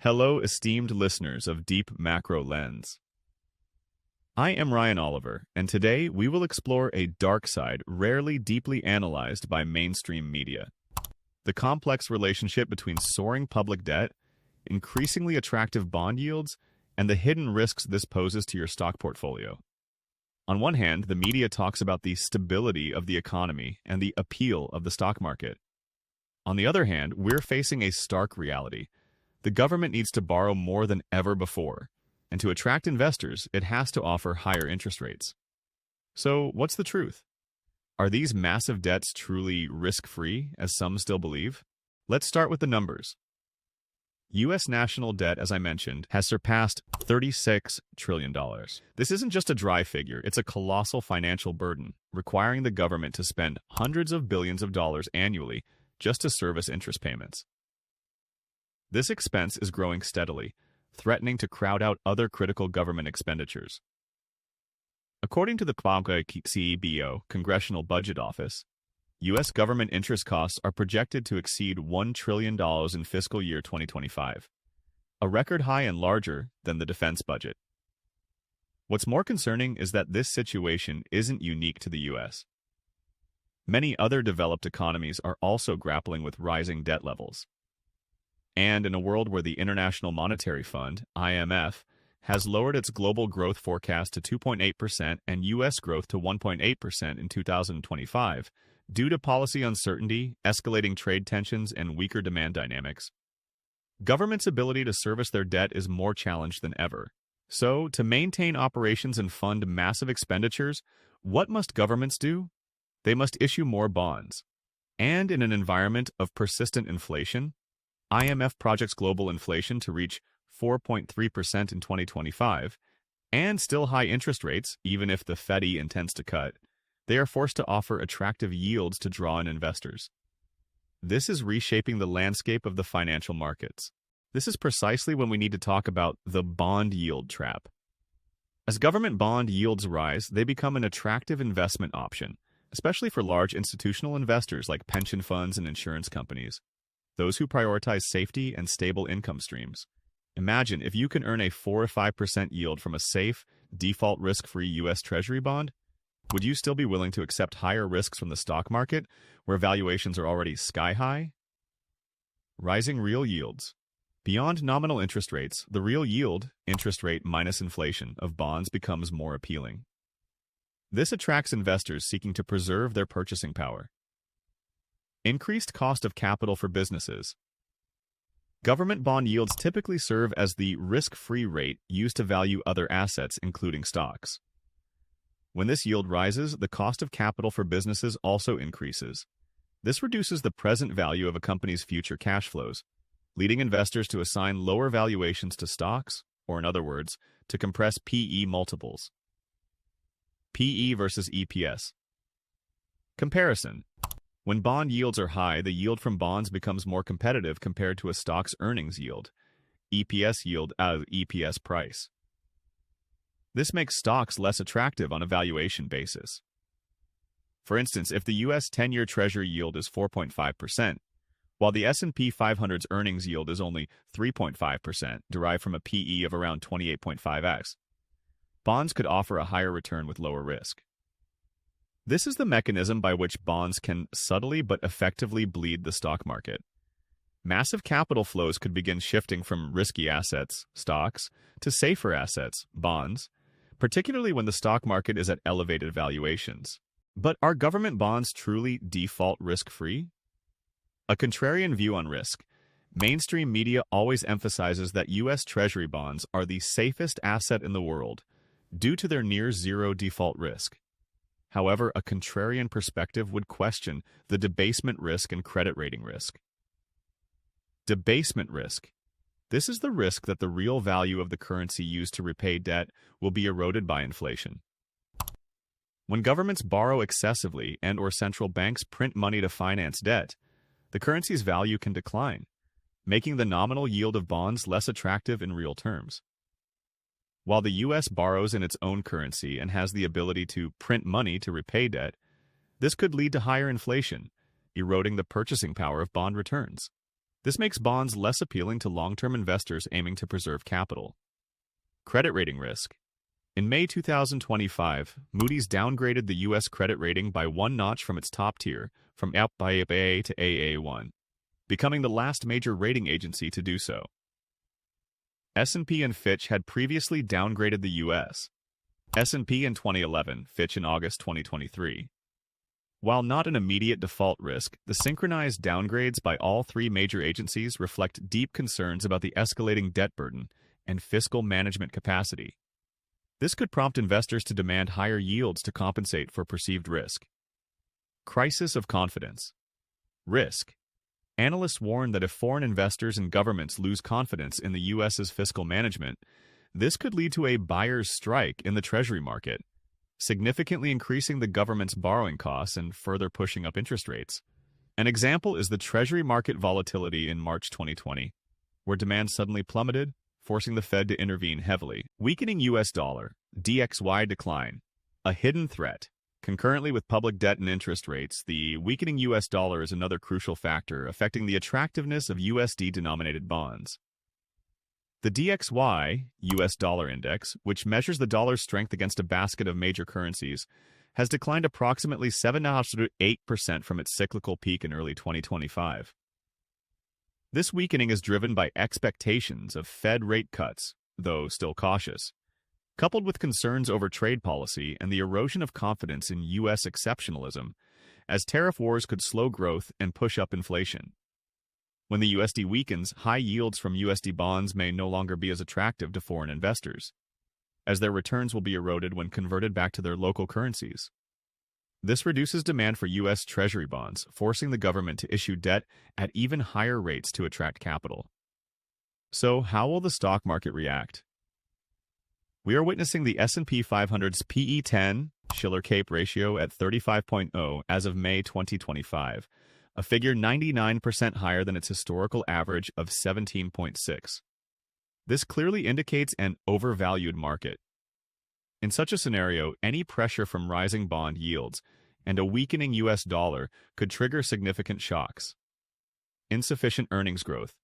Hello, esteemed listeners of Deep Macro Lens. I am Ryan Oliver, and today we will explore a dark side rarely deeply analyzed by mainstream media: the complex relationship between soaring public debt, increasingly attractive bond yields, and the hidden risks this poses to your stock portfolio. On one hand, the media talks about the stability of the economy and the appeal of the stock market. On the other hand, we're facing a stark reality. The government needs to borrow more than ever before, and to attract investors, it has to offer higher interest rates. So, what's the truth? Are these massive debts truly risk-free, as some still believe? Let's start with the numbers. U.S. national debt, as I mentioned, has surpassed $36 trillion. This isn't just a dry figure, it's a colossal financial burden, requiring the government to spend hundreds of billions of dollars annually just to service interest payments. This expense is growing steadily, threatening to crowd out other critical government expenditures. According to the CBO Congressional Budget Office, U.S. government interest costs are projected to exceed $1 trillion in fiscal year 2025, a record high and larger than the defense budget. What's more concerning is that this situation isn't unique to the U.S. Many other developed economies are also grappling with rising debt levels. And in a world where the International Monetary Fund, IMF, has lowered its global growth forecast to 2.8% and U.S. growth to 1.8% in 2025, due to policy uncertainty, escalating trade tensions, and weaker demand dynamics, governments' ability to service their debt is more challenged than ever. So, to maintain operations and fund massive expenditures, what must governments do? They must issue more bonds. And in an environment of persistent inflation, IMF projects global inflation to reach 4.3% in 2025, and still high interest rates, even if the Fed intends to cut. They are forced to offer attractive yields to draw in investors. This is reshaping the landscape of the financial markets. This is precisely when we need to talk about the bond yield trap. As government bond yields rise, they become an attractive investment option, especially for large institutional investors like pension funds and insurance companies, those who prioritize safety and stable income streams. Imagine if you can earn a 4 to 5% yield from a safe, default risk-free U.S. Treasury bond. Would you still be willing to accept higher risks from the stock market, where valuations are already sky-high? Rising real yields. Beyond nominal interest rates, the real yield, interest rate minus inflation, of bonds becomes more appealing. This attracts investors seeking to preserve their purchasing power. Increased cost of capital for businesses. Government bond yields typically serve as the risk-free rate used to value other assets, including stocks. When this yield rises, the cost of capital for businesses also increases. This reduces the present value of a company's future cash flows, leading investors to assign lower valuations to stocks, or in other words, to compress PE multiples. PE versus EPS. Comparison. When bond yields are high, the yield from bonds becomes more competitive compared to a stock's earnings yield, EPS yield out of EPS price. This makes stocks less attractive on a valuation basis. For instance, if the U.S. 10-year Treasury yield is 4.5%, while the S&P 500's earnings yield is only 3.5%, derived from a PE of around 28.5x, bonds could offer a higher return with lower risk. This is the mechanism by which bonds can subtly but effectively bleed the stock market. Massive capital flows could begin shifting from risky assets, stocks, to safer assets, bonds, particularly when the stock market is at elevated valuations. But are government bonds truly default risk-free? A contrarian view on risk. Mainstream media always emphasizes that U.S. Treasury bonds are the safest asset in the world due to their near-zero default risk. However, a contrarian perspective would question the debasement risk and credit rating risk. Debasement risk. This is the risk that the real value of the currency used to repay debt will be eroded by inflation. When governments borrow excessively and/or central banks print money to finance debt, the currency's value can decline, making the nominal yield of bonds less attractive in real terms. While the U.S. borrows in its own currency and has the ability to print money to repay debt, this could lead to higher inflation, eroding the purchasing power of bond returns. This makes bonds less appealing to long-term investors aiming to preserve capital. Credit rating risk. In May 2025, Moody's downgraded the U.S. credit rating by one notch from its top tier, from AA to AA1, becoming the last major rating agency to do so. S&P and Fitch had previously downgraded the U.S. S&P in 2011, Fitch in August 2023. While not an immediate default risk, the synchronized downgrades by all three major agencies reflect deep concerns about the escalating debt burden and fiscal management capacity. This could prompt investors to demand higher yields to compensate for perceived risk. Crisis of confidence. Risk. Analysts warn that if foreign investors and governments lose confidence in the U.S.'s fiscal management, this could lead to a buyer's strike in the Treasury market, significantly increasing the government's borrowing costs and further pushing up interest rates. An example is the Treasury market volatility in March 2020, where demand suddenly plummeted, forcing the Fed to intervene heavily. Weakening U.S. dollar, DXY decline, a hidden threat. Concurrently with public debt and interest rates, the weakening U.S. dollar is another crucial factor affecting the attractiveness of USD-denominated bonds. The DXY, U.S. dollar index, which measures the dollar's strength against a basket of major currencies, has declined approximately 7.5% to 8% from its cyclical peak in early 2025. This weakening is driven by expectations of Fed rate cuts, though still cautious, coupled with concerns over trade policy and the erosion of confidence in U.S. exceptionalism, as tariff wars could slow growth and push up inflation. When the USD weakens, high yields from USD bonds may no longer be as attractive to foreign investors, as their returns will be eroded when converted back to their local currencies. This reduces demand for U.S. Treasury bonds, forcing the government to issue debt at even higher rates to attract capital. So, how will the stock market react? We are witnessing the S&P 500's PE10 Shiller-Cape ratio at 35.0 as of May 2025, a figure 99% higher than its historical average of 17.6. This clearly indicates an overvalued market. In such a scenario, any pressure from rising bond yields and a weakening U.S. dollar could trigger significant shocks. Insufficient earnings growth.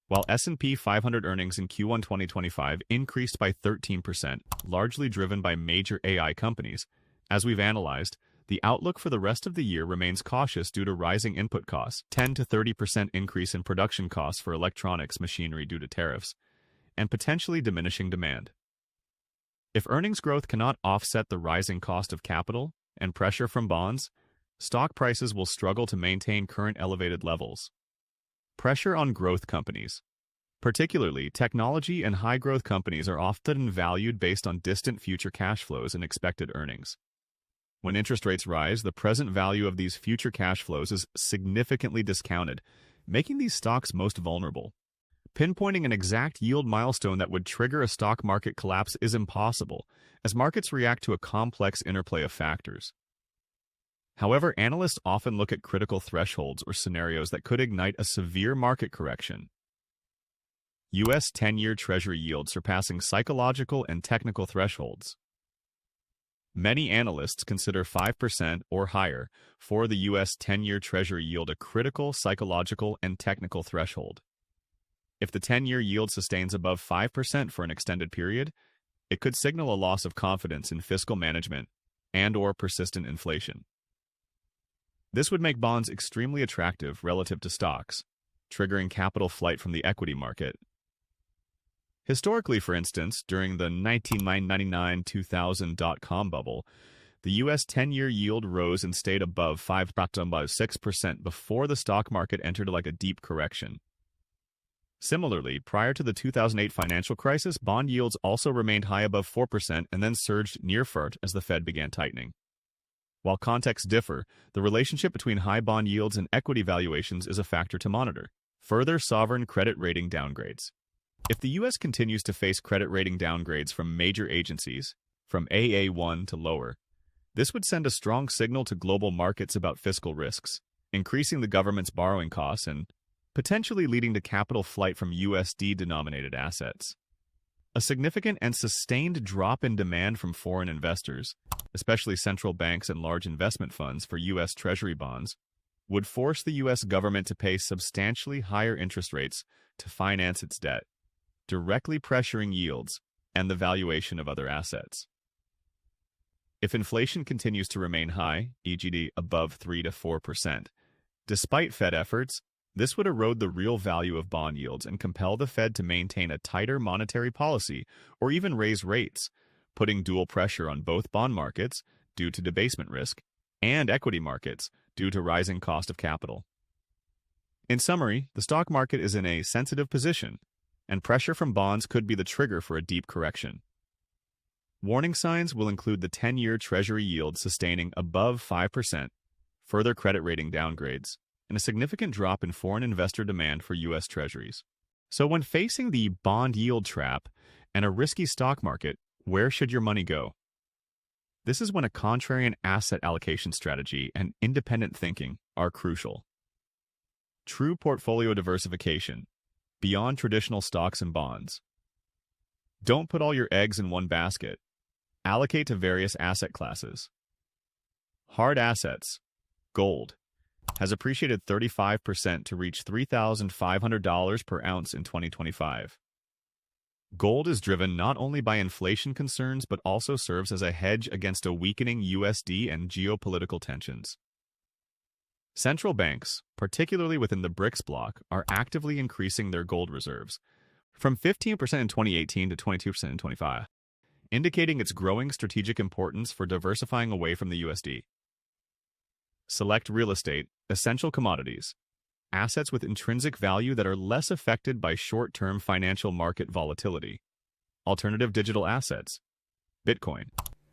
While S&P 500 earnings in Q1 2025 increased by 13%, largely driven by major AI companies, as we've analyzed, the outlook for the rest of the year remains cautious due to rising input costs, 10 to 30% increase in production costs for electronics machinery due to tariffs, and potentially diminishing demand. If earnings growth cannot offset the rising cost of capital and pressure from bonds, stock prices will struggle to maintain current elevated levels. Pressure on growth companies. Particularly, technology and high-growth companies are often valued based on distant future cash flows and expected earnings. When interest rates rise, the present value of these future cash flows is significantly discounted, making these stocks most vulnerable. Pinpointing an exact yield milestone that would trigger a stock market collapse is impossible, as markets react to a complex interplay of factors. However, analysts often look at critical thresholds or scenarios that could ignite a severe market correction. U.S. 10-year Treasury yield surpassing psychological and technical thresholds. Many analysts consider 5% or higher for the U.S. 10-year Treasury yield a critical psychological and technical threshold. If the 10-year yield sustains above 5% for an extended period, it could signal a loss of confidence in fiscal management and/or persistent inflation. This would make bonds extremely attractive relative to stocks, triggering capital flight from the equity market. Historically, for instance, during the 1999-2000 dot-com bubble, the U.S. 10-year yield rose and stayed above 6% before the stock market entered like a deep correction. Similarly, prior to the 2008 financial crisis, bond yields also remained high above 4% and then surged near 4% as the Fed began tightening. While contexts differ, the relationship between high bond yields and equity valuations is a factor to monitor. Further sovereign credit rating downgrades. If the U.S. continues to face credit rating downgrades from major agencies, from AA1 to lower, this would send a strong signal to global markets about fiscal risks, increasing the government's borrowing costs and potentially leading to capital flight from USD-denominated assets. A significant and sustained drop in demand from foreign investors, especially central banks and large investment funds for U.S. Treasury bonds, would force the U.S. government to pay substantially higher interest rates to finance its debt, directly pressuring yields and the valuation of other assets. If inflation continues to remain high, e.g. above 3 to 4%, despite Fed efforts, this would erode the real value of bond yields and compel the Fed to maintain a tighter monetary policy or even raise rates, putting dual pressure on both bond markets due to debasement risk and equity markets due to rising cost of capital. In summary, the stock market is in a sensitive position, and pressure from bonds could be the trigger for a deep correction. Warning signs will include the 10-year Treasury yield sustaining above 5%, further credit rating downgrades, and a significant drop in foreign investor demand for U.S. Treasuries. So when facing the bond yield trap and a risky stock market, where should your money go? This is when a contrarian asset allocation strategy and independent thinking are crucial. True portfolio diversification, beyond traditional stocks and bonds. Don't put all your eggs in one basket. Allocate to various asset classes. Hard assets, gold, has appreciated 35% to reach $3,500 per ounce in 2025. Gold is driven not only by inflation concerns but also serves as a hedge against a weakening USD and geopolitical tensions. Central banks, particularly within the BRICS bloc, are actively increasing their gold reserves, from 15% in 2018 to 22% in 2025, indicating its growing strategic importance for diversifying away from the USD. Select real estate, essential commodities, assets with intrinsic value that are less affected by short-term financial market volatility. Alternative digital assets. Bitcoin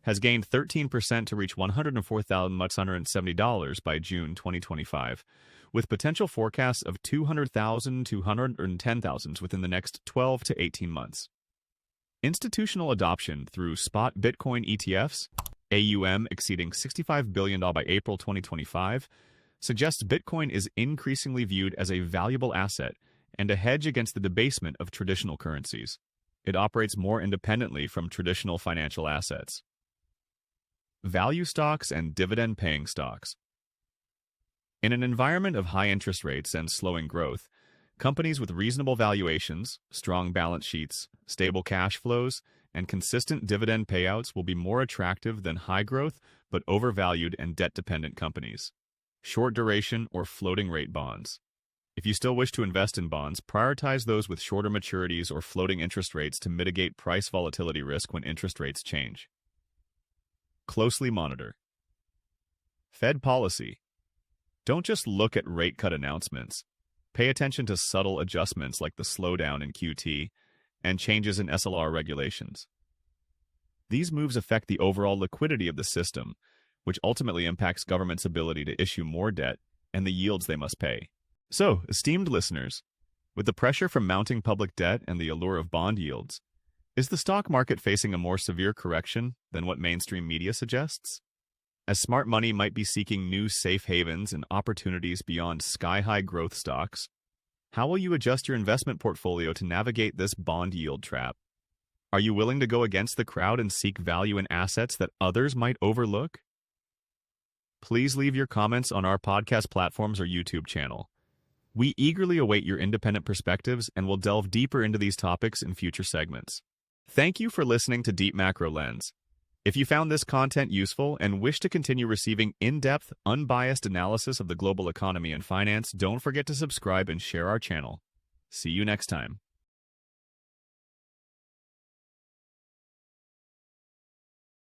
has gained 13% to reach $104,170 by June 2025, with potential forecasts of 200,000 to 110,000 within the next 12 to 18 months. Institutional adoption through spot Bitcoin ETFs, AUM exceeding $65 billion by April 2025, suggests Bitcoin is increasingly viewed as a valuable asset and a hedge against the debasement of traditional currencies. It operates more independently from traditional financial assets. Value stocks and dividend-paying stocks. In an environment of high interest rates and slowing growth, companies with reasonable valuations, strong balance sheets, stable cash flows, and consistent dividend payouts will be more attractive than high-growth but overvalued and debt-dependent companies. Short-duration or floating-rate bonds. If you still wish to invest in bonds, prioritize those with shorter maturities or floating interest rates to mitigate price volatility risk when interest rates change. Closely monitor. Fed policy. Don't just look at rate cut announcements. Pay attention to subtle adjustments like the slowdown in QT and changes in SLR regulations. These moves affect the overall liquidity of the system, which ultimately impacts governments' ability to issue more debt and the yields they must pay. So, esteemed listeners, with the pressure from mounting public debt and the allure of bond yields, is the stock market facing a more severe correction than what mainstream media suggests? As smart money might be seeking new safe havens and opportunities beyond sky-high growth stocks, how will you adjust your investment portfolio to navigate this bond yield trap? Are you willing to go against the crowd and seek value in assets that others might overlook? Please leave your comments on our podcast platforms or YouTube channel. We eagerly await your independent perspectives and will delve deeper into these topics in future segments. Thank you for listening to Deep Macro Lens. If you found this content useful and wish to continue receiving in-depth, unbiased analysis of the global economy and finance, don't forget to subscribe and share our channel. See you next time.